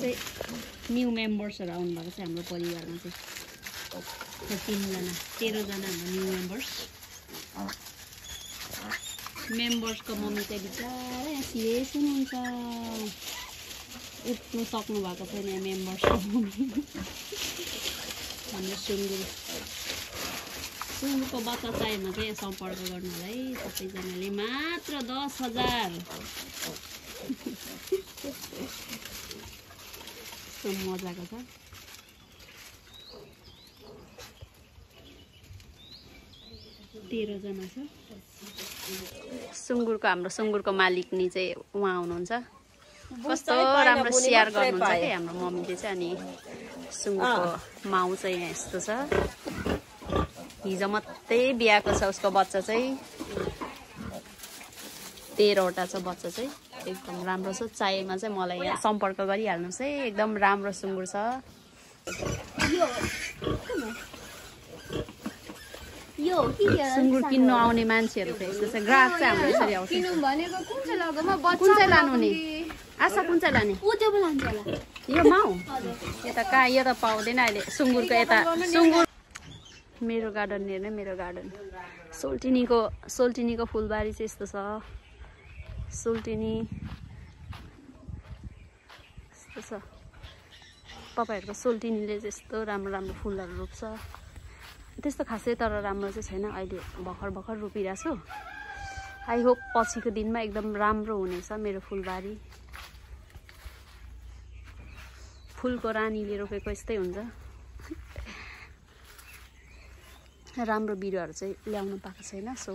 चाहिँ न्यू मेम्बर्सहरु आउनु भएको छ हाम्रो परिवारमा चाहिँ 13 जना 13 जना हाम्रो न्यू मेम्बर्सको मम्मी चाहिँ बिचारा यहाँ सिरियस हुनुहुन्छ उठ्नु सक्नु भएको छैन यहाँ मेम्बर्सको मम्मी हाम्रो सुँगुरको बच्चा चाहिएमा चाहिँ सम्पर्क गर्नु होला है सबैजनाले मात्र 10,000 मजाको छ तेह्र जना छ सुँगुरको हाम्रो सुँगुरको मालिकनी चाहिँ उहाँ हुनुहुन्छ कस्तो राम्रो स्याहार गर्नुहुन्छ के हाम्रो मम्मीले चाहिँ अनि सुँगुरको माउ चाहिँ यहाँ यस्तो छ हिजो मात्रै बिहाको छ उसको बच्चा चाहिँ 13 वटा छ बच्चा चाहिँ एकदम राम्रो छ चाहिएमा चाहिँ मलाई यहाँ सम्पर्क गरिहाल्नुस् है एकदम राम्रो सुँगुर छ सुँगुर किन्नु आउने मान्छेहरु चाहिँ यस्तो छ ग्राहक चाहिँ हाम्रो यसरी आउँछ किन्नु भनेको कुन चाहिँ लगमा बच्चा कुन चाहिँ लानु नि आशा कुन चाहिँ लाने उ त्यो लान्छ होला यो माउ यता कहाँ यो त पाउँदैन अहिले सुँगुरको यता सुँगुर मेरो गार्डन हेर्नु मेरो गार्डन सोल्टिनीको फुलबारी चाहिँ यस्तो छ सोल्टिनी यस्तो छ तपाईहरुको सोल्टिनीले चाहिँ यस्तो राम्रो राम्रो फुलहरु रोप्छ त्यस्तो खासै तर राम्रो चाहिँ छैन अहिले भर्खर रोपिरहेको छु आई होप पछिको दिनमा एकदम राम्रो हुनेछ मेरो फुलबारी फुलको रानीले रोपेको यस्तै हुन्छ राम्रो बिरुवाहरु चाहिँ ल्याउन पाएको छैन सो